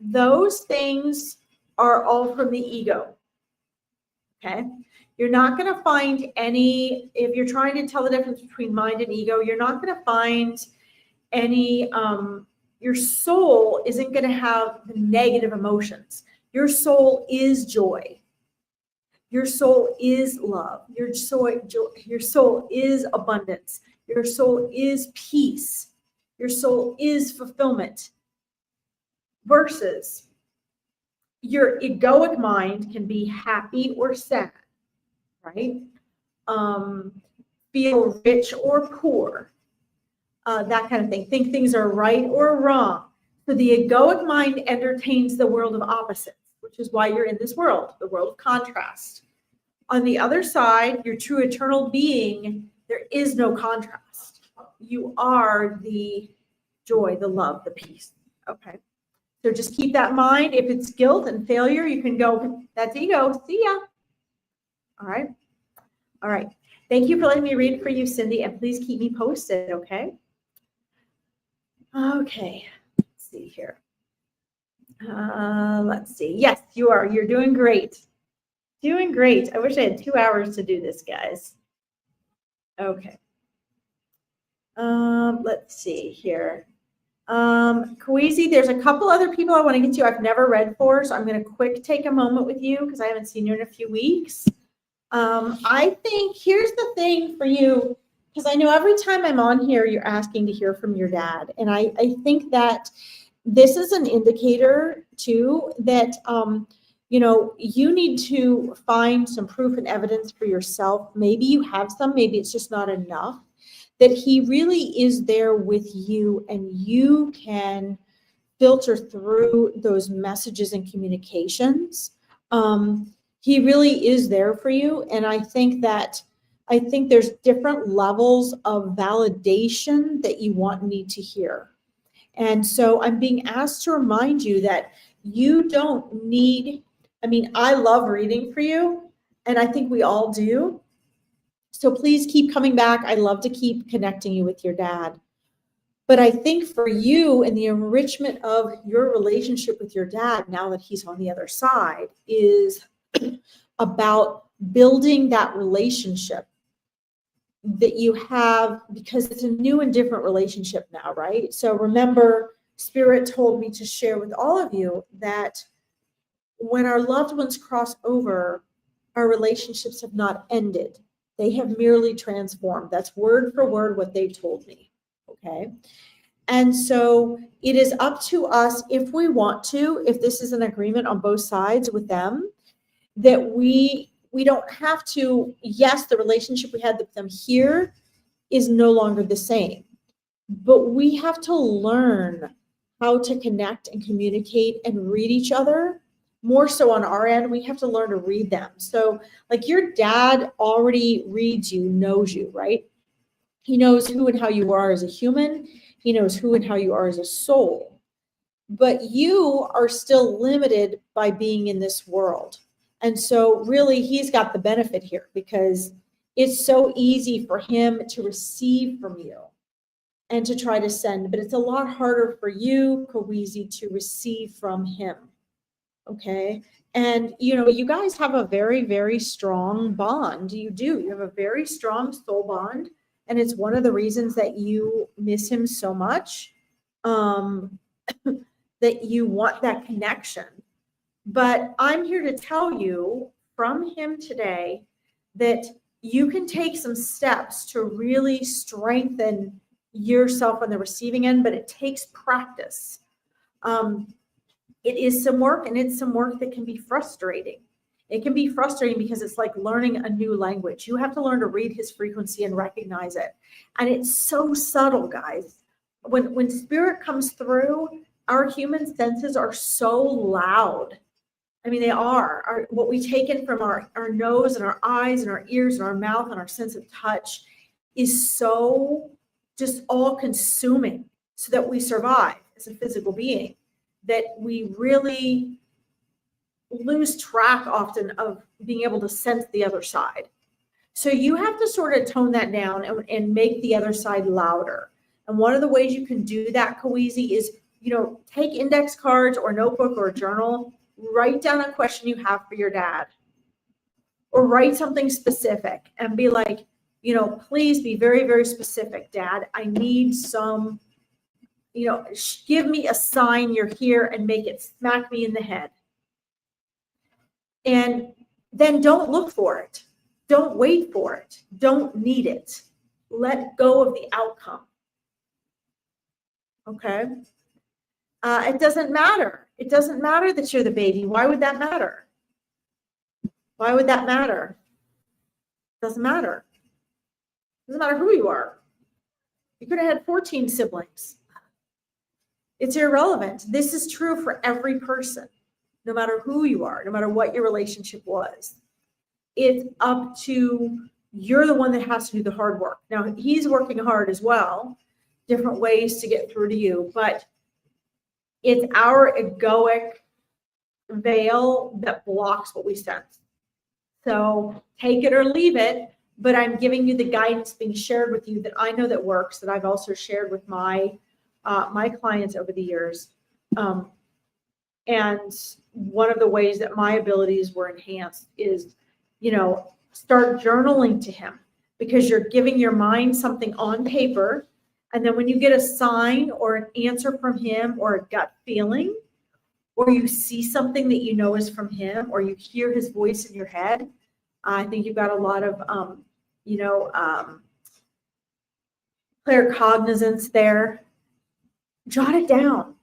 those things are all from the ego. Okay. You're not going to find any, if you're trying to tell the difference between mind and ego, you're not going to find any, your soul isn't going to have the negative emotions. Your soul is joy. Your soul is love. Your soul is abundance. Your soul is peace. Your soul is fulfillment. Versus your egoic mind can be happy or sad, right? Feel rich or poor, that kind of thing. Think things are right or wrong. So the egoic mind entertains the world of opposites, which is why you're in this world, the world of contrast. On the other side, your true eternal being, there is no contrast. You are the joy, the love, the peace. Okay. So just keep that in mind. If it's guilt and failure, you can go, that's ego. See ya. All right. All right. Thank you for letting me read for you, Cindy, and please keep me posted, okay? Okay. Let's see here. Let's see. Yes, you are. You're doing great. Doing great. I wish I had 2 hours to do this, guys. Okay. Let's see here. Kawisi, there's a couple other people I want to get to I've never read for, so I'm going to take a moment with you because I haven't seen you in a few weeks. I think here's the thing for you, because I know every time I'm on here, you're asking to hear from your dad. And I think that this is an indicator too, that, you need to find some proof and evidence for yourself. Maybe you have some, maybe it's just not enough, that he really is there with you and you can filter through those messages and communications. He really is there for you. And I think there's different levels of validation that you need to hear. And so I'm being asked to remind you that you don't need, I love reading for you, and I think we all do. So please keep coming back. I love to keep connecting you with your dad. But I think for you and the enrichment of your relationship with your dad, now that he's on the other side, is about building that relationship that you have, because it's a new and different relationship now, right? So remember, Spirit told me to share with all of you that when our loved ones cross over, our relationships have not ended. They have merely transformed. That's word for word what they told me, okay? And so it is up to us, if we want to, if this is an agreement on both sides with them, that we don't have to, yes, the relationship we had with them here is no longer the same, but we have to learn how to connect and communicate and read each other. More so on our end, we have to learn to read them. So like your dad already reads you, knows you, right? He knows who and how you are as a human. He knows who and how you are as a soul. But you are still limited by being in this world. And so really he's got the benefit here, because it's so easy for him to receive from you and to try to send, but it's a lot harder for you, Kawisi, to receive from him. Okay. And, you guys have a very, very strong bond. You do. You have a very strong soul bond. And it's one of the reasons that you miss him so much, that you want that connection. But I'm here to tell you from him today that you can take some steps to really strengthen yourself on the receiving end, but it takes practice. It is some work, and it's some work that can be frustrating. It can be frustrating because it's like learning a new language. You have to learn to read his frequency and recognize it. And it's so subtle, guys. When spirit comes through, our human senses are so loud. They are. What we take in from our nose and our eyes and our ears and our mouth and our sense of touch is so just all consuming, so that we survive as a physical being, that we really lose track often of being able to sense the other side. So you have to sort of tone that down and make the other side louder. And one of the ways you can do that, Kawezi, is, take index cards or notebook or a journal, write down a question you have for your dad, or write something specific and be like, please be very, very specific, Dad. I need some, give me a sign you're here and make it smack me in the head. And then don't look for it. Don't wait for it. Don't need it. Let go of the outcome. Okay? It doesn't matter. It doesn't matter that you're the baby. Why would that matter? Why would that matter? It doesn't matter. It doesn't matter who you are. You could have had 14 siblings. It's irrelevant. This is true for every person, no matter who you are, no matter what your relationship was. It's up to, you're the one that has to do the hard work. Now, he's working hard as well, different ways to get through to you, but it's our egoic veil that blocks what we sense. So take it or leave it, but I'm giving you the guidance being shared with you that I know that works, that I've also shared with my clients over the years. And one of the ways that my abilities were enhanced is, start journaling to him, because you're giving your mind something on paper. And then when you get a sign or an answer from him, or a gut feeling, or you see something that you know is from him, or you hear his voice in your head, I think you've got a lot of, claircognizance there. Jot it down,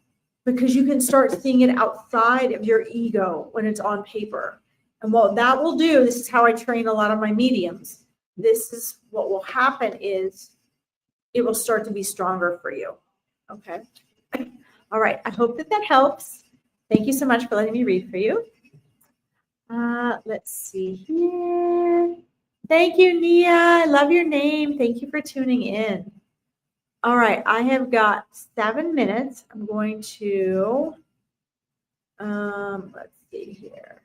because you can start seeing it outside of your ego when it's on paper. And what that will do, this is how I train a lot of my mediums. This is what will happen, is it will start to be stronger for you. Okay. All right. I hope that helps. Thank you so much for letting me read for you. Let's see here. Thank you, Nia. I love your name. Thank you for tuning in. All right. I have got 7 minutes. I'm going to, let's see here.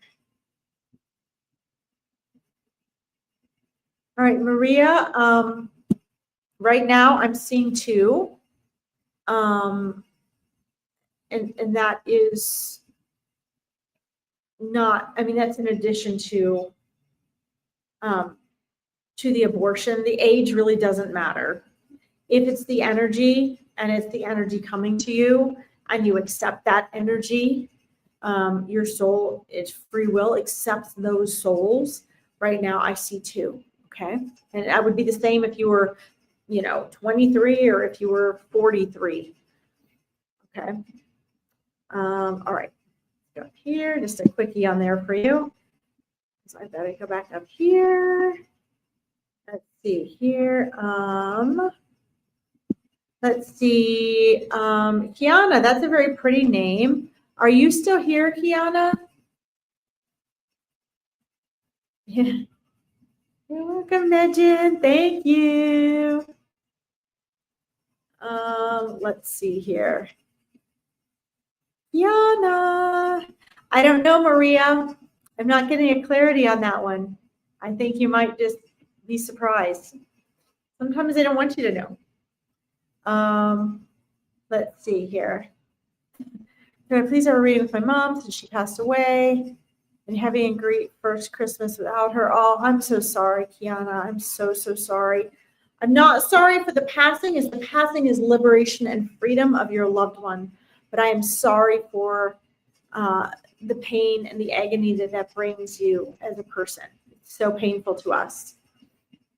All right, Maria, right now I'm seeing 2. And that is not, that's in addition to the abortion. The age really doesn't matter. If it's the energy, and it's the energy coming to you, and you accept that energy, your soul, it's free will, accepts those souls. Right now I see 2. Okay. And that would be the same if you were, 23, or if you were 43. Okay. All right. Go up here. Just a quickie on there for you. So I better go back up here. Let's see here. Let's see. Kiana, that's a very pretty name. Are you still here, Kiana? Yeah. You're welcome, Legend. Thank you. Let's see here. Yana. I don't know, Maria. I'm not getting a clarity on that one. I think you might just be surprised. Sometimes they don't want you to know. Let's see here. Can I please have a reading with my mom since she passed away? And having a great first Christmas without her. Oh, I'm so sorry, Kiana. I'm so, so sorry. I'm not sorry for the passing, as the passing is liberation and freedom of your loved one. But I am sorry for the pain and the agony that brings you as a person. It's so painful to us.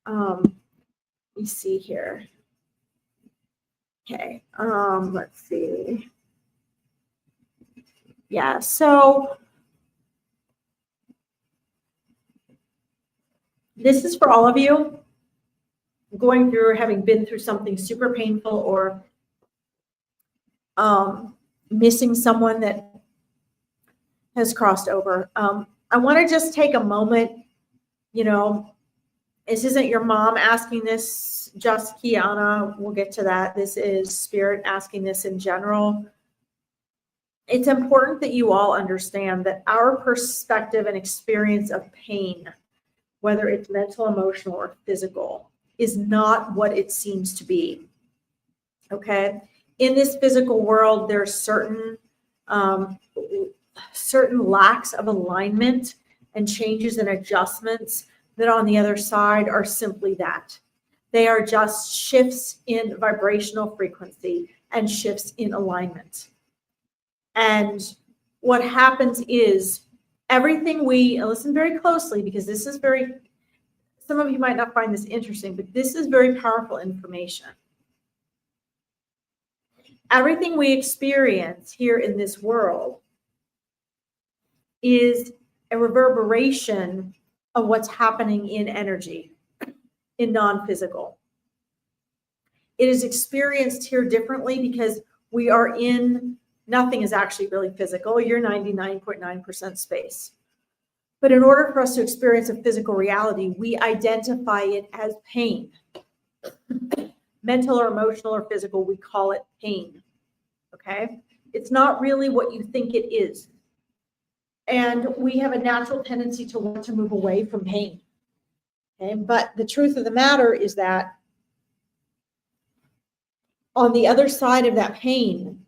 Let me see here. Okay, let's see. Yeah, so this is for all of you going through or having been through something super painful, or missing someone that has crossed over. I want to just take a moment, this isn't your mom asking this, just Kiana. We'll get to that. This is Spirit asking this in general. It's important that you all understand that our perspective and experience of pain whether it's mental, emotional, or physical, is not what it seems to be. Okay? In this physical world, there's certain lacks of alignment and changes and adjustments that on the other side are simply that. They are just shifts in vibrational frequency and shifts in alignment. And what happens is everything listen very closely, because this is some of you might not find this interesting, but this is very powerful information. Everything we experience here in this world is a reverberation of what's happening in energy, in non-physical. It is experienced here differently because we are nothing is actually really physical. You're 99.9% space. But in order for us to experience a physical reality, we identify it as pain. Mental or emotional or physical, we call it pain. Okay? It's not really what you think it is. And we have a natural tendency to want to move away from pain. Okay? But the truth of the matter is that on the other side of that pain,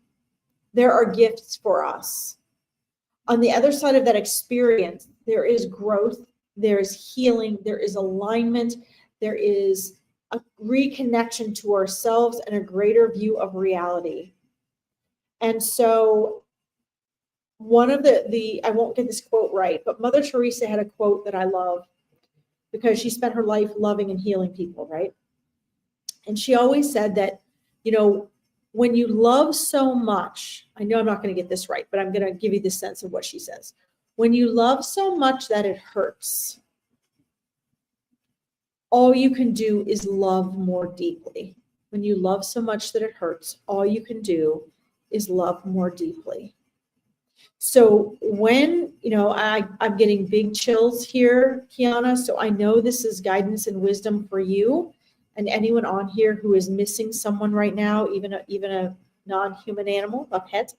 there are gifts for us. On the other side of that experience, there is growth, there is healing, there is alignment, there is a reconnection to ourselves and a greater view of reality. And so one of I won't get this quote right, but Mother Teresa had a quote that I love because she spent her life loving and healing people, right? And she always said that, when you love so much, I know I'm not going to get this right, but I'm going to give you the sense of what she says. When you love so much that it hurts, all you can do is love more deeply. When you love so much that it hurts, all you can do is love more deeply. So when, I'm getting big chills here, Kiana, so I know this is guidance and wisdom for you. And anyone on here who is missing someone right now, even a non-human animal, a pet,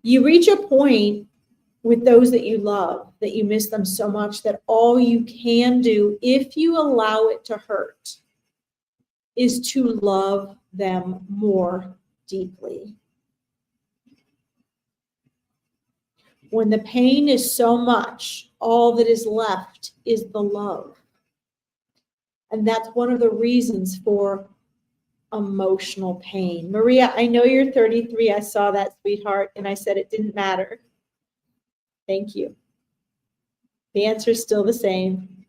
you reach a point with those that you love, that you miss them so much that all you can do, if you allow it to hurt, is to love them more deeply. When the pain is so much, all that is left is the love. And that's one of the reasons for emotional pain. Maria, I know you're 33. I saw that, sweetheart, and I said it didn't matter. Thank you. The answer is still the same.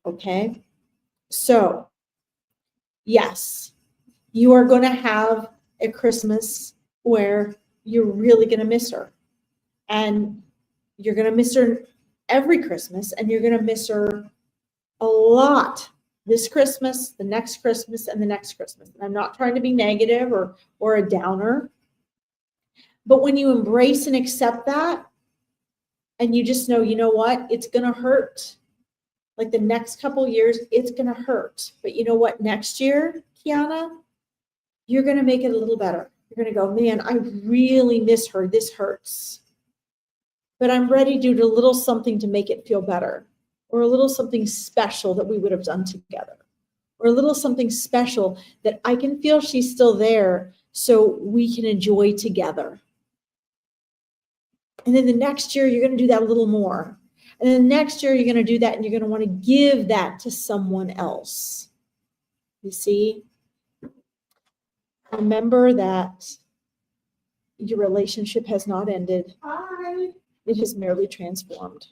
Okay? So, yes, you are going to have a Christmas where you're really going to miss her. And you're going to miss her every Christmas, and you're going to miss her a lot this Christmas, the next Christmas, and the next Christmas. And I'm not trying to be negative or a downer. But when you embrace and accept that, and you just know, you know what, it's going to hurt. Like the next couple years, it's going to hurt. But you know what, next year, Kiana, you're going to make it a little better. You're going to go, man, I really miss her. This hurts. But I'm ready to do a little something to make it feel better. Or a little something special that we would have done together. Or a little something special that I can feel she's still there so we can enjoy together. And then the next year, you're going to do that a little more. And then the next year, you're going to do that and you're going to want to give that to someone else. You see? Remember that your relationship has not ended. It has merely transformed.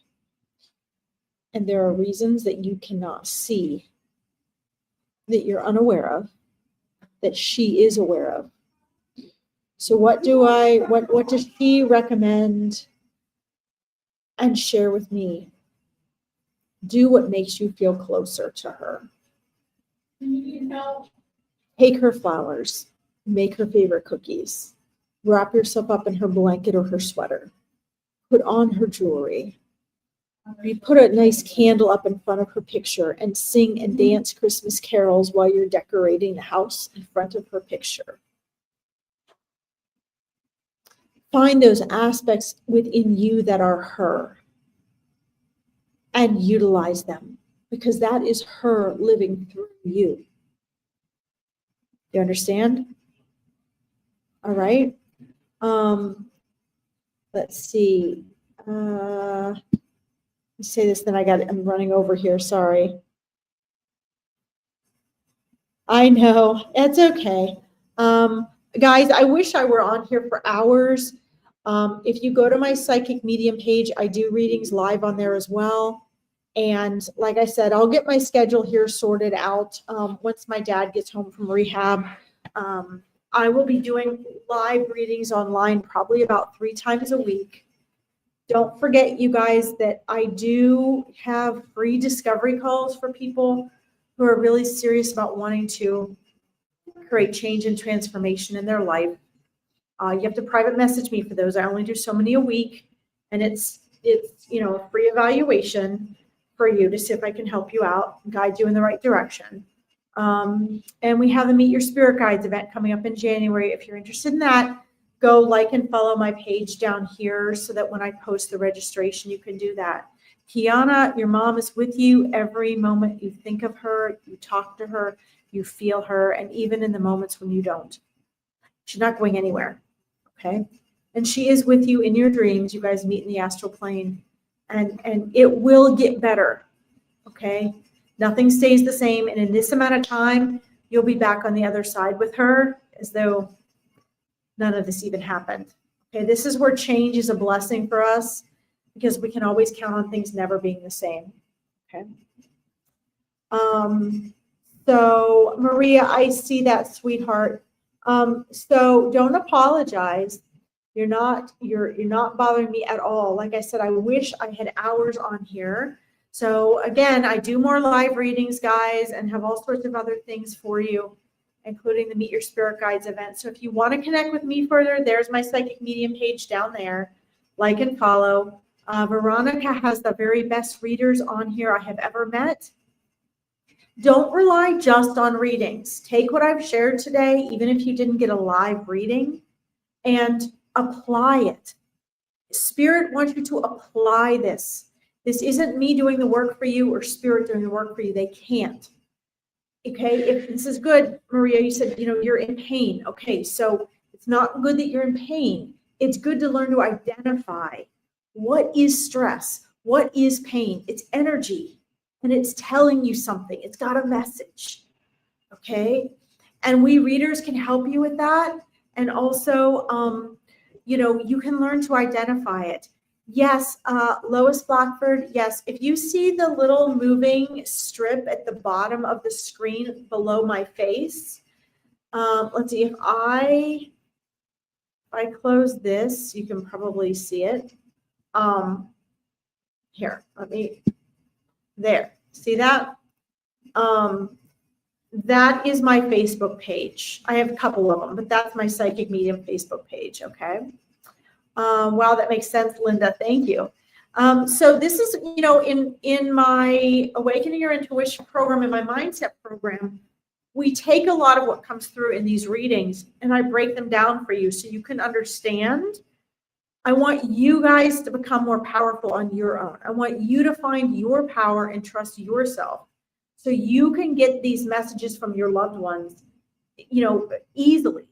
And there are reasons that you cannot see, that you're unaware of, that she is aware of. So what does she recommend and share with me? Do what makes you feel closer to her. Take her flowers, make her favorite cookies, wrap yourself up in her blanket or her sweater, put on her jewelry. You put a nice candle up in front of her picture and sing and dance Christmas carols while you're decorating the house in front of her picture. find those aspects within you that are her and utilize them, because that is her living through you. You understand? All right. Let's see. Let me say this, then I'm running over here. Sorry. I know. It's okay. Guys, I wish I were on here for hours. If you go to my Psychic Medium page, I do readings live on there as well. And like I said, I'll get my schedule here sorted out once my dad gets home from rehab. I will be doing live readings online probably about 3 times a week. Don't forget, you guys, that I do have free discovery calls for people who are really serious about wanting to create change and transformation in their life. You have to private message me for those. I only do so many a week, and it's a free evaluation for you to see if I can help you out, guide you in the right direction. And we have the Meet Your Spirit Guides event coming up in January. If you're interested in that, go like and follow my page down here so that when I post the registration, you can do that. Kiana, your mom is with you every moment you think of her, you talk to her, you feel her, and even in the moments when you don't. She's not going anywhere, okay? And she is with you in your dreams. You guys meet in the astral plane, and it will get better, okay? Nothing stays the same, and in this amount of time, you'll be back on the other side with her as though none of this even happened. Okay, this is where change is a blessing for us, because we can always count on things never being the same. Okay. So Maria, I see that, sweetheart. So don't apologize. You're not bothering me at all. Like I said, I wish I had hours on here. So again, I do more live readings, guys, and have all sorts of other things for you, including the Meet Your Spirit Guides event. So if you want to connect with me further, there's my Psychic Medium page down there. Like and follow. Veronica has the very best readers on here I have ever met. Don't rely just on readings. Take what I've shared today, even if you didn't get a live reading, and apply it. Spirit wants you to apply this. This isn't me doing the work for you or Spirit doing the work for you. They can't. Okay, if this is good, Maria, you said, you're in pain. Okay, so it's not good that you're in pain. It's good to learn to identify what is stress, what is pain. It's energy, and it's telling you something. It's got a message, okay? And we readers can help you with that. And also, you can learn to identify it. Yes, Lois Blackford, yes. If you see the little moving strip at the bottom of the screen below my face, let's see, if I close this, you can probably see it. Here, there, see that? That is my Facebook page. I have a couple of them, but that's my Psychic Medium Facebook page, okay? Wow, that makes sense, Linda. Thank you. So this is, in my Awakening Your Intuition program, in my mindset program, we take a lot of what comes through in these readings and I break them down for you so you can understand. I want you guys to become more powerful on your own. I want you to find your power and trust yourself so you can get these messages from your loved ones, easily,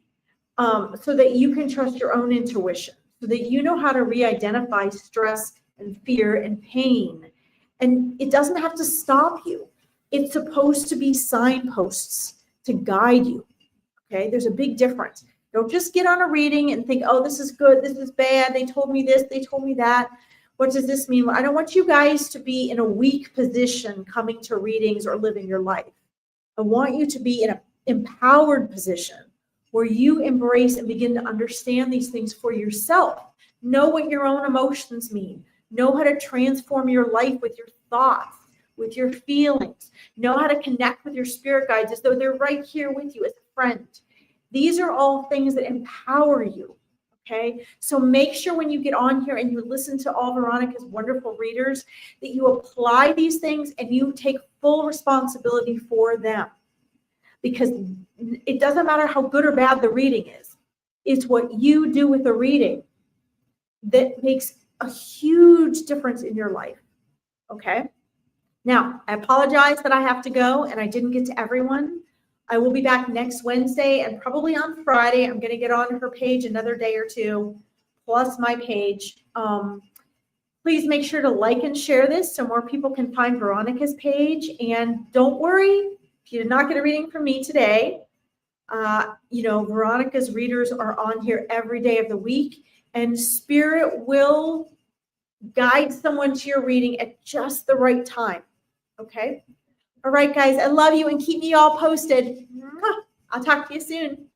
so that you can trust your own intuition, so that you know how to re-identify stress and fear and pain. And it doesn't have to stop you. It's supposed to be signposts to guide you, okay? There's a big difference. Don't just get on a reading and think, oh, this is good, this is bad, they told me this, they told me that. What does this mean? I don't want you guys to be in a weak position coming to readings or living your life. I want you to be in an empowered position where you embrace and begin to understand these things for yourself. Know what your own emotions mean. Know how to transform your life with your thoughts, with your feelings. Know how to connect with your spirit guides as though they're right here with you as a friend. These are all things that empower you, okay? So make sure when you get on here and you listen to all Veronica's wonderful readers that you apply these things and you take full responsibility for them. Because it doesn't matter how good or bad the reading is. It's what you do with the reading that makes a huge difference in your life. Okay. Now, I apologize that I have to go and I didn't get to everyone. I will be back next Wednesday and probably on Friday. I'm going to get on her page another day or two, plus my page. Please make sure to like and share this so more people can find Veronica's page. And don't worry, if you did not get a reading from me today, Veronica's readers are on here every day of the week, and Spirit will guide someone to your reading at just the right time. Okay? All right, guys, I love you, and keep me all posted. I'll talk to you soon.